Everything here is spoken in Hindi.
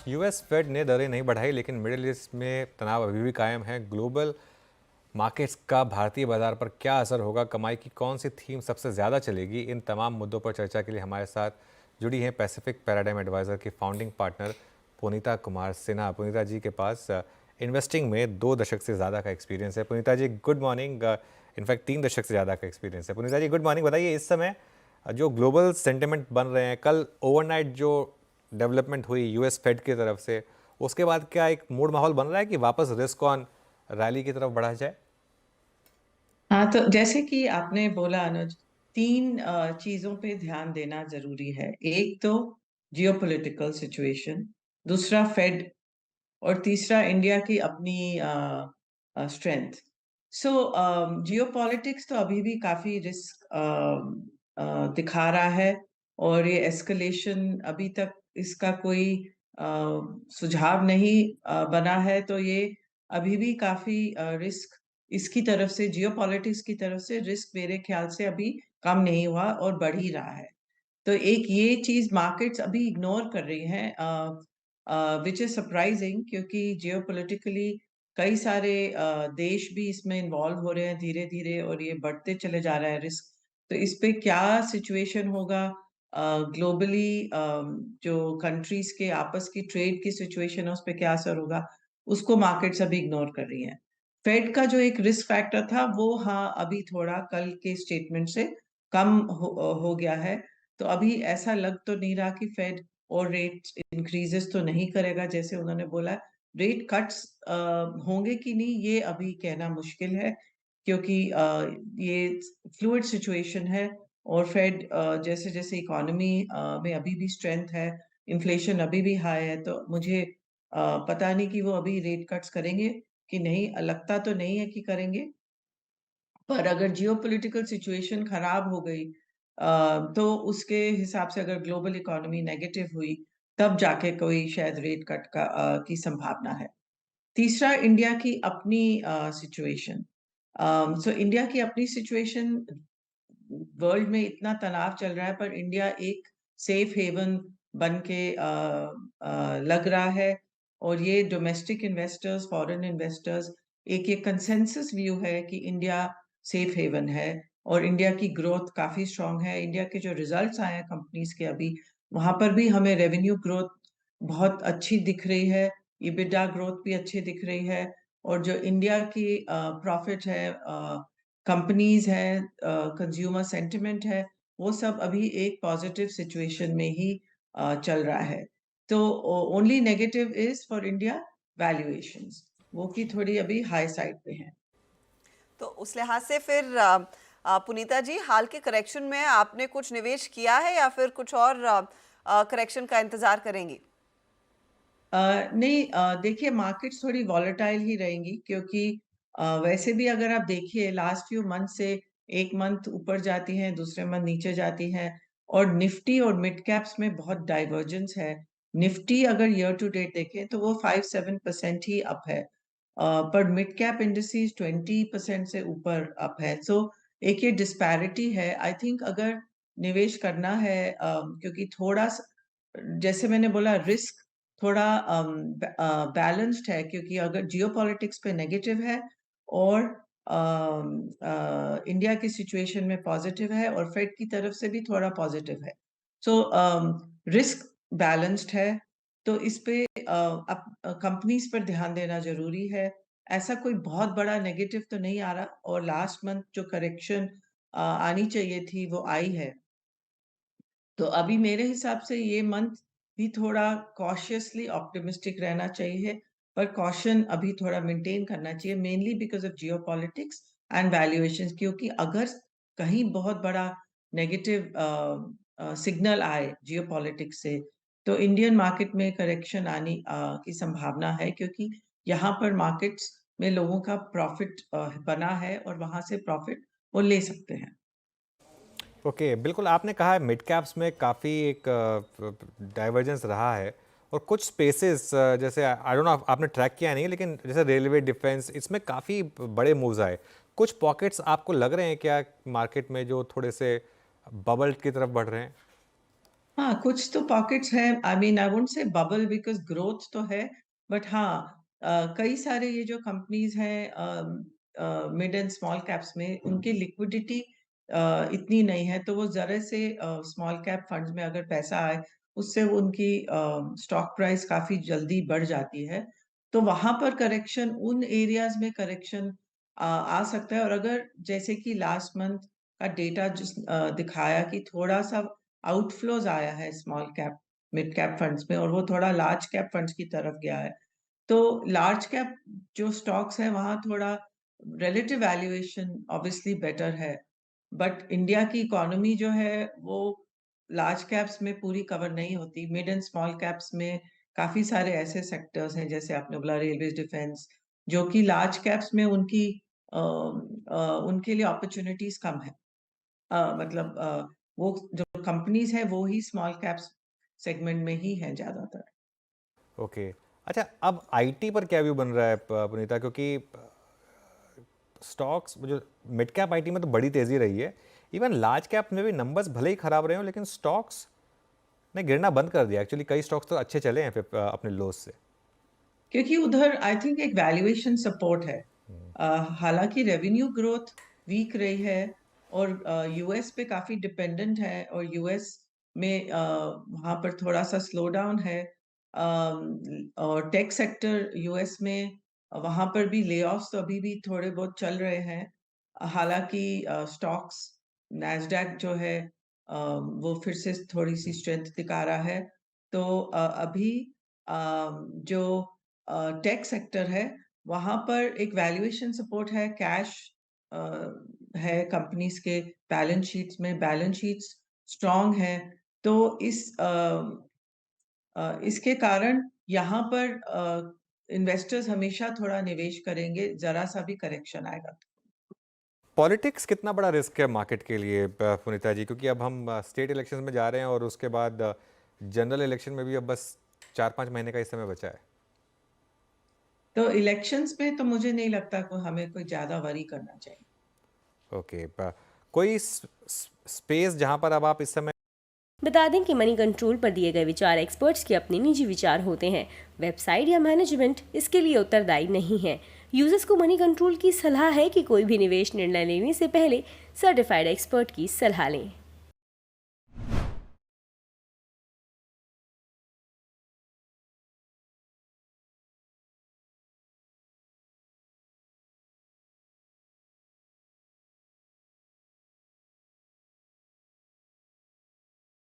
यूएस फेड ने दरें नहीं बढ़ाई, लेकिन मिडिल ईस्ट में तनाव अभी भी कायम है। ग्लोबल मार्केट्स का भारतीय बाजार पर क्या असर होगा, कमाई की कौन सी थीम सबसे ज़्यादा चलेगी, इन तमाम मुद्दों पर चर्चा के लिए हमारे साथ जुड़ी हैं पैसिफिक पैराडाइम एडवाइज़र की फाउंडिंग पार्टनर पुनीता कुमार सिन्हा। पुनीता जी के पास इन्वेस्टिंग में 2 दशक से ज़्यादा का एक्सपीरियंस है। पुनीता जी गुड मॉर्निंग। इनफैक्ट 3 दशक से ज़्यादा का एक्सपीरियंस है। पुनीता जी गुड मॉर्निंग। बताइए, इस समय जो ग्लोबल सेंटिमेंट बन रहे हैं, कल ओवरनाइट जो डेवलपमेंट हुई यूएस फेड की तरफ से, उसके बाद क्या एक मूड माहौल बन रहा है कि वापस रिस्क ऑन रैली की तरफ बढ़ा जाए? हाँ, तो जैसे कि आपने बोला अनुज, तीन चीजों पे ध्यान देना जरूरी है। एक तो जियोपॉलिटिकल सिचुएशन, दूसरा फेड, और तीसरा इंडिया की अपनी स्ट्रेंथ। सो जियोपॉलिटिक्स तो अभी भी काफी रिस्क दिखा रहा है, और ये एस्केलेशन अभी तक इसका कोई अ, सुझाव नहीं बना है। तो ये अभी भी काफी रिस्क इसकी तरफ से, जियोपॉलिटिक्स की तरफ से रिस्क मेरे ख्याल से अभी कम नहीं हुआ और बढ़ ही रहा है। तो एक ये चीज मार्केट्स अभी इग्नोर कर रही हैं, विच इज सरप्राइजिंग, क्योंकि जियोपॉलिटिकली कई सारे देश भी इसमें इन्वॉल्व हो रहे हैं धीरे धीरे, और ये बढ़ते चले जा रहा है रिस्क। तो इस पे क्या सिचुएशन होगा ग्लोबली, जो कंट्रीज के आपस की ट्रेड की सिचुएशन है उस पे क्या असर होगा, उसको मार्केट्स अभी इग्नोर कर रही हैं। फेड का जो एक रिस्क फैक्टर था वो, हाँ, अभी थोड़ा कल के स्टेटमेंट से कम हो गया है। तो अभी ऐसा लग तो नहीं रहा कि फेड और रेट इंक्रीजेस तो नहीं करेगा जैसे उन्होंने बोला। रेट कट्स होंगे कि नहीं ये अभी कहना मुश्किल है, क्योंकि ये फ्लूइड सिचुएशन है। और फेड जैसे जैसे इकोनॉमी में अभी भी स्ट्रेंथ है, इन्फ्लेशन अभी भी हाई है, तो मुझे पता नहीं कि वो अभी रेट कट्स करेंगे कि नहीं। लगता तो नहीं है कि करेंगे, पर अगर जियोपॉलिटिकल सिचुएशन खराब हो गई तो उसके हिसाब से अगर ग्लोबल इकोनॉमी नेगेटिव हुई, तब जाके कोई शायद रेट कट की संभावना है। तीसरा, इंडिया की अपनी सिचुएशन। सो इंडिया की अपनी सिचुएशन, वर्ल्ड में इतना तनाव चल रहा है पर इंडिया एक सेफ हेवन बन के लग रहा है। और ये डोमेस्टिक इन्वेस्टर्स, फॉरेन इन्वेस्टर्स, एक ये कंसेंसस व्यू है कि इंडिया सेफ हेवन है, और इंडिया की ग्रोथ काफी स्ट्रांग है। इंडिया के जो रिजल्ट्स आए हैं कंपनीज के अभी, वहां पर भी हमें रेवेन्यू ग्रोथ बहुत अच्छी दिख रही है, इबिटा ग्रोथ भी अच्छी दिख रही है। और जो इंडिया की प्रॉफिट है, कंपनीज है, कंज्यूमर सेंटिमेंट है, वो सब अभी एक पॉजिटिव सिचुएशन में ही चल रहा है। तो only negative is for India valuations, वो की थोड़ी अभी हाई साइड पे है। तो उस लिहाज से फिर पुनीता जी, हाल के करेक्शन में आपने कुछ निवेश किया है या फिर कुछ और करेक्शन का इंतजार करेंगी? नहीं, देखिए मार्केट्स थोड़ी वॉलेटाइल ही रहेंगी, क्योंकि वैसे भी अगर आप देखिए लास्ट फ्यू मंथ से, एक मंथ ऊपर जाती हैं, दूसरे मंथ नीचे जाती हैं, और निफ्टी और मिड कैप्स में बहुत डाइवर्जेंस है। निफ्टी अगर ईयर टू डेट देखें तो वो 5-7% ही अप है, पर मिड कैप इंडिसेस 20% से ऊपर अप है। सो एक ये डिस्पैरिटी है। आई थिंक अगर निवेश करना है, क्योंकि थोड़ा जैसे मैंने बोला, रिस्क थोड़ा बैलेंस्ड है, क्योंकि अगर जियोपॉलिटिक्स पे नेगेटिव है और इंडिया की सिचुएशन में पॉजिटिव है, और फेड की तरफ से भी थोड़ा पॉजिटिव है। सो रिस्क बैलेंस्ड है। तो इस पे कंपनीज पर ध्यान देना जरूरी है। ऐसा कोई बहुत बड़ा नेगेटिव तो नहीं आ रहा, और लास्ट मंथ जो करेक्शन आनी चाहिए थी वो आई है। तो अभी मेरे हिसाब से ये मंथ भी थोड़ा कॉशियसली ऑप्टिमिस्टिक रहना चाहिए, पर कॉशन अभी थोड़ा मेंटेन करना चाहिए, mainly because of geopolitics and valuations. क्योंकि अगर कहीं बहुत बड़ा नेगेटिव सिग्नल आए जियोपॉलिटिक्स से, तो इंडियन मार्केट में करेक्शन आने की संभावना है, क्योंकि यहाँ पर मार्केट्स में लोगों का प्रॉफिट बना है, और वहां से प्रॉफिट वो ले सकते हैं। ओके, बिल्कुल आपने कहा है मिड कैप्स में काफ़ी एक डाइवर्जेंस रहा है, और कुछ स्पेसेस जैसे आई डोंट नो आपने ट्रैक किया नहीं, लेकिन जैसे रेलवे, डिफेंस, इसमें काफ़ी बड़े मूव्स आए। कुछ पॉकेट्स आपको लग रहे हैं क्या मार्केट में जो थोड़े से बबल की तरफ बढ़ रहे हैं? हाँ, कुछ तो पॉकेट्स हैं। I mean I won't say bubble because growth तो है, बट हाँ, कई सारे ये जो कंपनीज़ हैं मिड एंड स्मॉल कैप्स में, उनकी लिक्विडिटी इतनी नहीं है, तो वो ज़रा से स्मॉल कैप फंड्स में अगर पैसा आए, उससे वो उनकी स्टॉक प्राइस काफ़ी जल्दी बढ़ जाती है। तो वहाँ पर करेक्शन, उन एरियाज़ में करेक्शन आ सकता है। और अगर जैसे कि लास्ट मंथ का डेटा दिखाया कि थोड़ा-सा आउटफ्लोज आया है small cap, mid cap funds में, और वो थोड़ा लार्ज कैप फंड्स की तरफ गया है। तो लार्ज कैप जो स्टॉक्स हैं वहाँ थोड़ा रिलेटिव वैल्यूएशन ऑब्वियसली बेटर है। बट इंडिया की इकोनॉमी जो है वो लार्ज कैप्स में पूरी कवर नहीं होती। मिड एंड स्मॉल कैप्स में काफ़ी सारे ऐसे सेक्टर्स हैं, जैसे आपने बोला रेलवेज़, डिफेंस, जो कि लार्ज कैप्स में उनके लिए अपॉर्च्युनिटीज़ कम है। मतलब वो जो कंपनीज़ हैं वो ही स्मॉल कैप्स सेगमेंट में ही हैं ज़्यादातर। ओके। अच्छा, अब आईटी पर क्या व्यू बन रहा है पुनीता, क्योंकि स्टॉक्स जो मिड कैप आईटी में तो बड़ी तेज़ी रही है, इवन लार्ज कैप में भी नंबर्स भले ही खराब रहे हो लेकिन स्टॉक्स ने गिरना बंद कर दिया। एक्चुअली कई स्टॉक्स तो अच्छे चले हैं फिर अपने लोस से। क्योंकि उधर आई थिंक एक वैल्यूएशन सपोर्ट है। हालांकि रेवेन्यू ग्रोथ वीक रही है, और यूएस पे काफी डिपेंडेंट है, और यूएस में वहाँ पर थोड़ा सा स्लो डाउन है। और टेक सेक्टर यूएस में, वहाँ पर भी लेऑफ्स तो अभी भी थोड़े बहुत चल रहे हैं। हालांकि स्टॉक्स, नैस्डैक जो है वो फिर से थोड़ी सी स्ट्रेंथ दिखा रहा है। तो अभी जो टेक सेक्टर है वहाँ पर एक वैल्यूएशन सपोर्ट है, कैश है कंपनीज के बैलेंस शीट्स स्ट्रांग है। तो इसके कारण यहाँ पर इन्वेस्टर्स हमेशा थोड़ा निवेश करेंगे, जरा सा भी करेक्शन आएगा तो। पॉलिटिक्स कितना बड़ा रिस्क है मार्केट के लिए पुनीता जी, क्योंकि अब हम स्टेट इलेक्शन में जा रहे हैं और उसके बाद जनरल इलेक्शन में भी अब बस 4-5 महीने का ही समय बचा है। तो इलेक्शंस में तो मुझे नहीं लगता को हमें कोई ज्यादा वरी करना चाहिए। ओके, कोई स्पेस जहां पर अब आप इस समय। बता दें कि मनी कंट्रोल पर दिए गए विचार एक्सपर्ट्स के अपने निजी विचार होते हैं। वेबसाइट या मैनेजमेंट इसके लिए उत्तरदायी नहीं है। यूजर्स को मनी कंट्रोल की सलाह है कि कोई भी निवेश निर्णय लेने से पहले सर्टिफाइड एक्सपर्ट की सलाह लें।